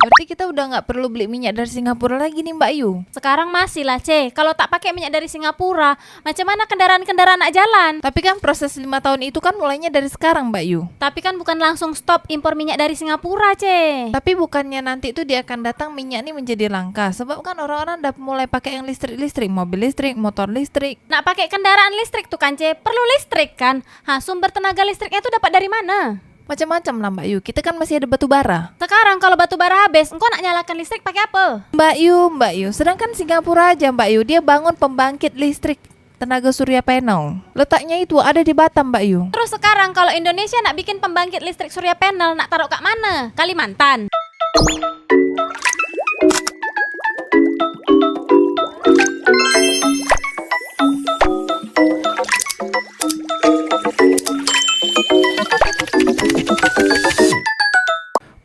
Berarti kita udah nggak perlu beli minyak dari Singapura lagi nih Mbak Yu. Sekarang masih lah, Kalau tak pakai minyak dari Singapura, macam mana kendaraan-kendaraan nak jalan? Tapi kan proses 5 tahun itu kan mulainya dari sekarang Mbak Yu. Tapi kan bukan langsung stop impor minyak dari Singapura, Tapi bukannya nanti itu dia akan datang minyak nih menjadi langka. Sebab kan orang-orang udah mulai pakai yang listrik-listrik, mobil listrik, motor listrik. Nak pakai kendaraan listrik tuh kan, perlu listrik kan? Sumber tenaga listriknya tuh dapat dari mana? Macam-macam lah Mbak Yu, kita kan masih ada batu bara. Sekarang kalau batu bara habis, engkau nak nyalakan listrik pakai apa? Mbak Yu, sedangkan Singapura aja Mbak Yu, dia bangun pembangkit listrik tenaga surya panel. Letaknya itu ada di Batam Mbak Yu. Terus sekarang kalau Indonesia nak bikin pembangkit listrik surya panel, nak taruh kat mana? Kalimantan.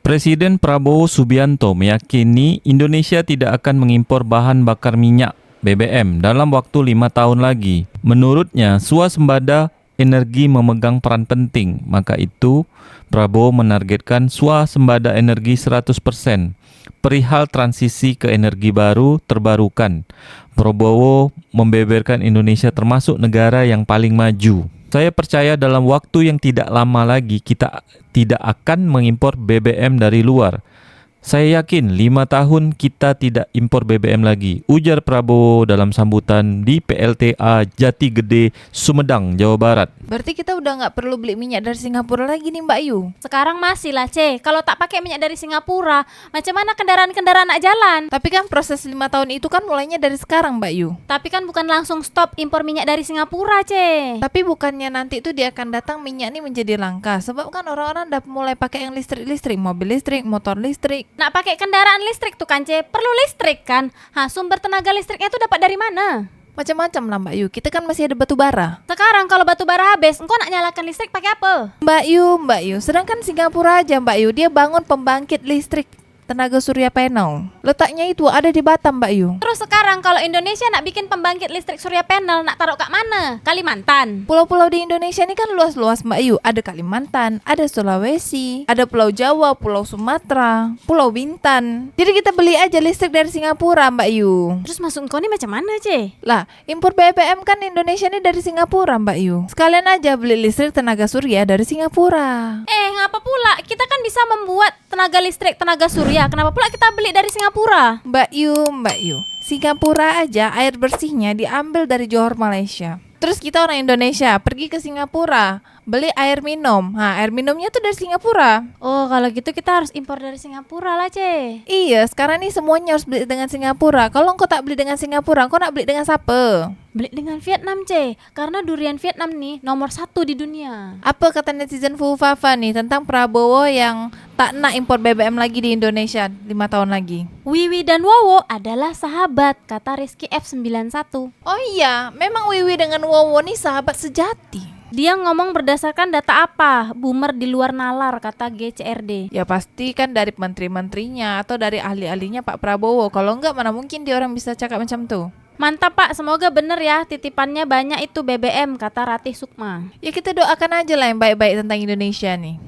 Presiden Prabowo Subianto meyakini Indonesia tidak akan mengimpor bahan bakar minyak (BBM) dalam waktu 5 tahun lagi. Menurutnya, swasembada energi memegang peran penting. Maka itu, Prabowo menargetkan swasembada energi 100%. Perihal transisi ke energi baru terbarukan, Prabowo membeberkan Indonesia termasuk negara yang paling maju. Saya percaya dalam waktu yang tidak lama lagi kita tidak akan mengimpor BBM dari luar. Saya yakin 5 tahun kita tidak impor BBM lagi, ujar Prabowo dalam sambutan di PLTA Jati Gede, Sumedang, Jawa Barat. Berarti kita udah nggak perlu beli minyak dari Singapura lagi nih Mbak Yu. Sekarang masih lah, Kalau tak pakai minyak dari Singapura, macam mana kendaraan-kendaraan nak jalan? Tapi kan proses 5 tahun itu kan mulainya dari sekarang Mbak Yu. Tapi kan bukan langsung stop impor minyak dari Singapura, Tapi bukannya nanti itu dia akan datang minyak nih menjadi langka. Sebab kan orang-orang udah mulai pakai yang listrik-listrik, mobil listrik, motor listrik. Nak pakai kendaraan listrik tuh kan, perlu listrik kan? Sumber tenaga listriknya tuh dapat dari mana? Macam-macam lah Mbak Yu, kita kan masih ada batu bara. Sekarang kalau batu bara habis, engkau nak nyalakan listrik pakai apa? Mbak Yu, sedangkan Singapura aja Mbak Yu, dia bangun pembangkit listrik tenaga surya panel. Letaknya itu ada di Batam Mbak Yu. Terus sekarang kalau Indonesia nak bikin pembangkit listrik surya panel, nak taruh kat mana? Kalimantan. Pulau-pulau di Indonesia ini kan luas-luas Mbak Yu. Ada Kalimantan, ada Sulawesi, ada Pulau Jawa, Pulau Sumatera, Pulau Bintan. Jadi kita beli aja listrik dari Singapura Mbak Yu. Terus masuk engkau ni macam mana, Lah, impor BBM kan Indonesia ini dari Singapura Mbak Yu. Sekalian aja beli listrik tenaga surya dari Singapura. Ngapa pula? Kita kan bisa membuat tenaga listrik tenaga surya. Kenapa pula kita beli dari Singapura? Mbak Yu, Singapura aja air bersihnya diambil dari Johor, Malaysia. Terus kita orang Indonesia pergi ke Singapura beli air minum. Air minumnya tuh dari Singapura. Oh, kalau gitu kita harus impor dari Singapura lah, Iya, sekarang nih semuanya harus beli dengan Singapura. Kalau engkau tak beli dengan Singapura, engkau nak beli dengan siapa? Beli dengan Vietnam, karena durian Vietnam nih nomor 1 di dunia. Apa kata netizen Fufafa nih tentang Prabowo yang tak nak impor BBM lagi di Indonesia 5 tahun lagi? Wiwi dan Wowo adalah sahabat, kata Rizky F91. Oh iya, memang Wiwi dengan Wowo nih sahabat sejati. Dia ngomong berdasarkan data apa? Boomer di luar nalar, kata GCRD. Ya pasti kan dari menteri-menterinya atau dari ahli-ahlinya Pak Prabowo. Kalau enggak mana mungkin dia orang bisa cakap macam tuh. Mantap Pak, semoga bener ya, titipannya banyak itu BBM, kata Ratih Sukma. Ya kita doakan aja lah yang baik-baik tentang Indonesia nih.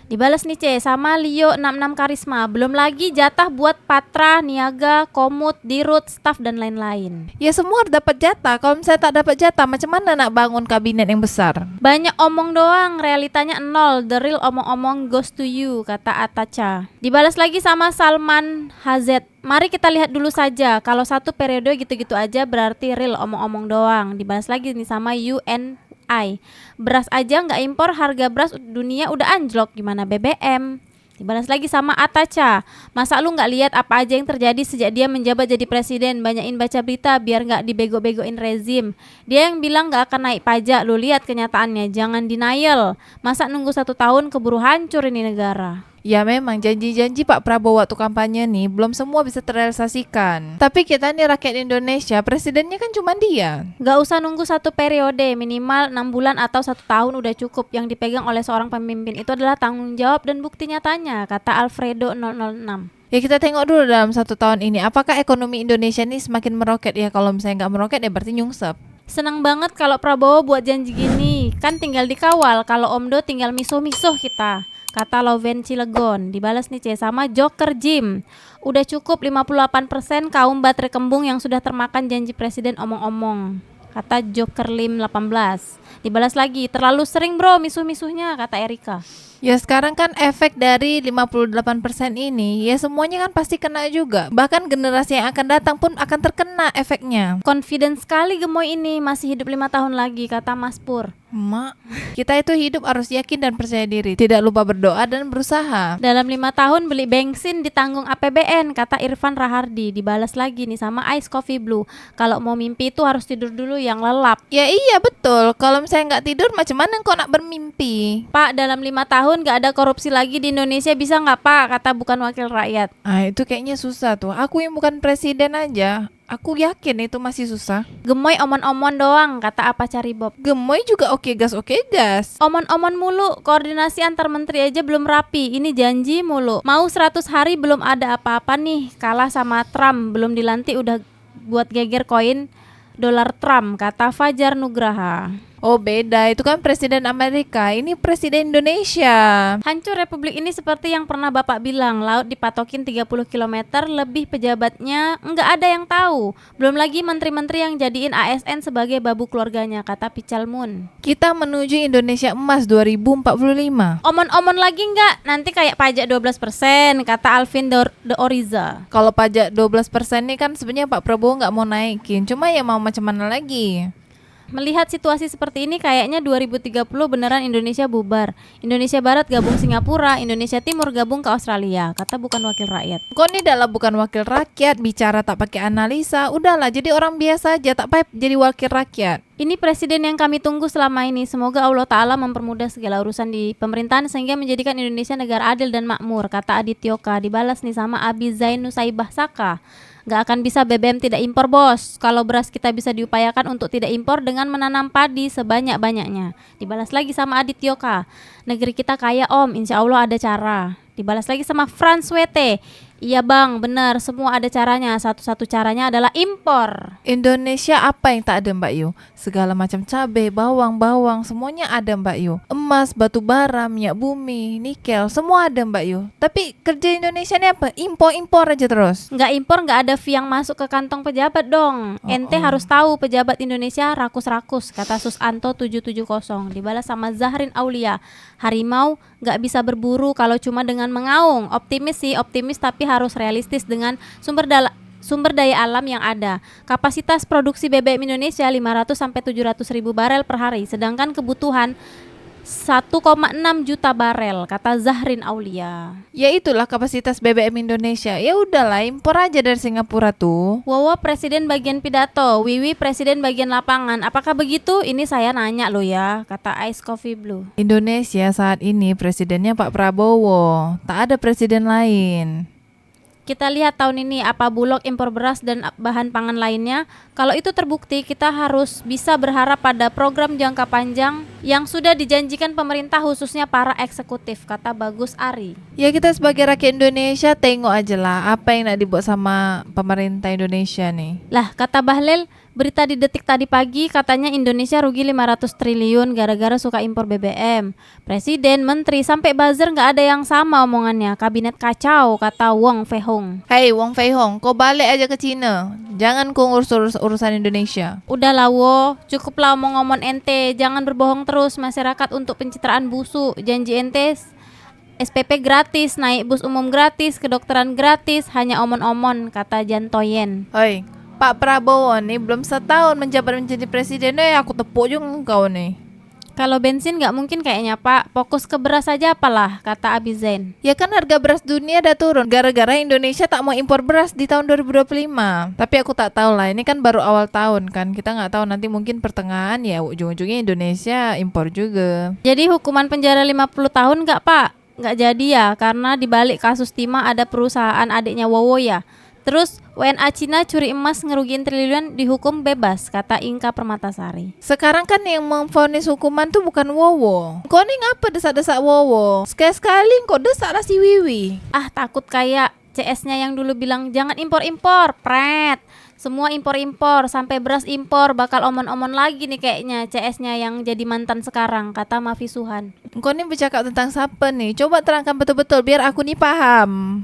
Dibalas nih sama Leo 66 Karisma. Belum lagi jatah buat Patra, Niaga, Komut, Dirut, staf dan lain-lain. Ya semua harus dapat jatah. Kalau misalnya tak dapat jatah, macam mana nak bangun kabinet yang besar? Banyak omong doang, realitanya nol. The real omong-omong goes to you, kata Atacha. Dibalas lagi sama Salman HZ. Mari kita lihat dulu saja. Kalau satu periode gitu-gitu aja berarti real omong-omong doang. Dibalas lagi nih sama beras aja nggak impor, harga beras dunia udah anjlok, gimana BBM? Dibalas lagi sama Atacha. Masa lu nggak lihat apa aja yang terjadi sejak dia menjabat jadi presiden? Banyakin baca berita biar nggak dibego-begoin rezim. Dia yang bilang nggak akan naik pajak. Lu lihat kenyataannya, jangan denial. Masa nunggu 1 tahun keburu hancur ini negara. Ya memang janji-janji Pak Prabowo waktu kampanye nih belum semua bisa terrealisasikan. Tapi kita nih rakyat Indonesia, presidennya kan cuma dia. Gak usah nunggu 1 periode, minimal 6 bulan atau 1 tahun udah cukup. Yang dipegang oleh seorang pemimpin itu adalah tanggung jawab dan bukti nyatanya, kata Alfredo 006. Ya kita tengok dulu dalam 1 tahun ini, apakah ekonomi Indonesia ini semakin meroket ya? Kalau misalnya nggak meroket ya berarti nyungsep. Senang banget kalau Prabowo buat janji gini, kan tinggal dikawal. Kalau Omdo tinggal misuh-misuh kita, kata Loven Cilegon. Dibalas nih C sama Joker Jim. Udah cukup 58% kaum baterai kembung yang sudah termakan janji presiden omong-omong, kata Joker Lim 18. Dibalas lagi, terlalu sering bro misuh-misuhnya, kata Erika. Ya sekarang kan efek dari 58% ini ya semuanya kan pasti kena juga. Bahkan generasi yang akan datang pun akan terkena efeknya. Confident sekali gemoy ini, masih hidup 5 tahun lagi, kata Mas Pur. Mak, kita itu hidup harus yakin dan percaya diri. Tidak lupa berdoa dan berusaha. Dalam 5 tahun beli bensin ditanggung APBN, kata Irfan Rahardi. Dibalas lagi nih sama Ice Coffee Blue. Kalau mau mimpi itu harus tidur dulu yang lelap. Ya iya betul. Kalau misalnya nggak tidur macam mana kau nak bermimpi? Pak, dalam 5 tahun gak ada korupsi lagi di Indonesia, bisa nggak Pak? Kata bukan wakil rakyat. Ah itu kayaknya susah tuh. Aku yang bukan presiden aja, aku yakin itu masih susah. Gemoy omon-omon doang, kata apa cari Bob. Gemoy juga oke gas. Omon-omon mulu, koordinasi antar menteri aja belum rapi. Ini janji mulu. Mau 100 hari belum ada apa-apa nih. Kalah sama Trump, belum dilantik udah buat geger koin dolar Trump, kata Fajar Nugraha. Oh beda, itu kan presiden Amerika, ini presiden Indonesia. Hancur republik ini seperti yang pernah Bapak bilang, laut dipatokin 30 km, lebih pejabatnya nggak ada yang tahu. Belum lagi menteri-menteri yang jadiin ASN sebagai babu keluarganya, kata Pical Moon. Kita menuju Indonesia Emas 2045. Omon-omon lagi nggak? Nanti kayak pajak 12%, kata Alvin de Oriza. Kalau pajak 12% ini kan sebenarnya Pak Prabowo nggak mau naikin, cuma ya mau macam mana lagi. Melihat situasi seperti ini kayaknya 2030 beneran Indonesia bubar. Indonesia Barat gabung Singapura, Indonesia Timur gabung ke Australia, kata bukan wakil rakyat. Kok ini adalah bukan wakil rakyat, bicara tak pakai analisa. Udahlah jadi orang biasa aja, tak payah jadi wakil rakyat. Ini presiden yang kami tunggu selama ini. Semoga Allah Ta'ala mempermudah segala urusan di pemerintahan sehingga menjadikan Indonesia negara adil dan makmur, kata Adityoka. Dibalas nih sama Abi Zain Nusaibah Saka. Gak akan bisa BBM tidak impor bos. Kalau beras kita bisa diupayakan untuk tidak impor dengan menanam padi sebanyak-banyaknya. Dibalas lagi sama Adityoka. Negeri kita kaya om, insya Allah ada cara. Dibalas lagi sama Frans WT. Iya bang, benar, semua ada caranya. Satu-satu caranya adalah impor. Indonesia apa yang tak ada Mbak Yu? Segala macam cabai, bawang, semuanya ada Mbak Yu. Emas, batu bara, minyak bumi, nikel, semua ada Mbak Yu. Tapi kerja Indonesia ini apa? Impor aja terus. Nggak impor nggak ada fee yang masuk ke kantong pejabat dong. Ente harus tahu pejabat Indonesia rakus-rakus, kata Susanto 770. Dibalas sama Zahrin Aulia. Harimau nggak bisa berburu kalau cuma dengan mengaung. Optimis sih, optimis tapi harus realistis dengan sumber daya alam yang ada. Kapasitas produksi BBM Indonesia 500 sampai 700 ribu barel per hari, sedangkan kebutuhan 1,6 juta barel, kata Zahrin Aulia. Ya itulah kapasitas BBM Indonesia. Ya udahlah, impor aja dari Singapura tuh. Wowo presiden bagian pidato, Wiwi presiden bagian lapangan. Apakah begitu? Ini saya nanya loh ya, kata Ice Coffee Blue. Indonesia saat ini presidennya Pak Prabowo. Tak ada presiden lain. Kita lihat tahun ini apa Bulog impor beras dan bahan pangan lainnya. Kalau itu terbukti, kita harus bisa berharap pada program jangka panjang yang sudah dijanjikan pemerintah khususnya para eksekutif, kata Bagus Ari. Ya kita sebagai rakyat Indonesia tengok aja lah apa yang nak dibuat sama pemerintah Indonesia nih. Lah, kata Bahlil, berita di Detik tadi pagi katanya Indonesia rugi 500 triliun gara-gara suka impor BBM. Presiden, menteri, sampai buzzer nggak ada yang sama omongannya. Kabinet kacau, kata Wong Fei Hong. Hei Wong Fei Hong, kau balik aja ke Cina. Jangan kau ngurus urusan Indonesia. Udah lah wo, cukuplah omong-omong ente. Jangan berbohong terus masyarakat untuk pencitraan busuk. Janji ente SPP gratis, naik bus umum gratis, kedokteran gratis, hanya omon-omon, kata Jantoyen. Hei, Pak Prabowo nih belum setahun menjabat menjadi presiden, aku tepuk juga kau nih. Kalau bensin nggak mungkin kayaknya Pak, fokus ke beras saja apalah, kata Abi Zain. Ya kan harga beras dunia udah turun gara-gara Indonesia tak mau impor beras di tahun 2025. Tapi aku tak tahu lah, ini kan baru awal tahun kan, kita nggak tahu nanti mungkin pertengahan ya ujung-ujungnya Indonesia impor juga. Jadi hukuman penjara 50 tahun nggak Pak? Nggak jadi ya, karena dibalik kasus timah ada perusahaan adiknya Wowo ya. Terus WNA Cina curi emas ngerugiin triliunan dihukum bebas, kata Inka Permatasari. Sekarang kan yang memvonis hukuman tuh bukan Wowo. Kau nih ngapa desak-desak Wowo? Sekali-sekali kau desak lah si Wiwi. Ah, takut kayak CS-nya yang dulu bilang jangan impor-impor, pret. Semua impor-impor, sampai beras impor, bakal omon-omon lagi nih kayaknya CS-nya yang jadi mantan sekarang, kata Mafi Suhan. Engkau nih bercakap tentang siapa nih? Coba terangkan betul-betul biar aku nih paham.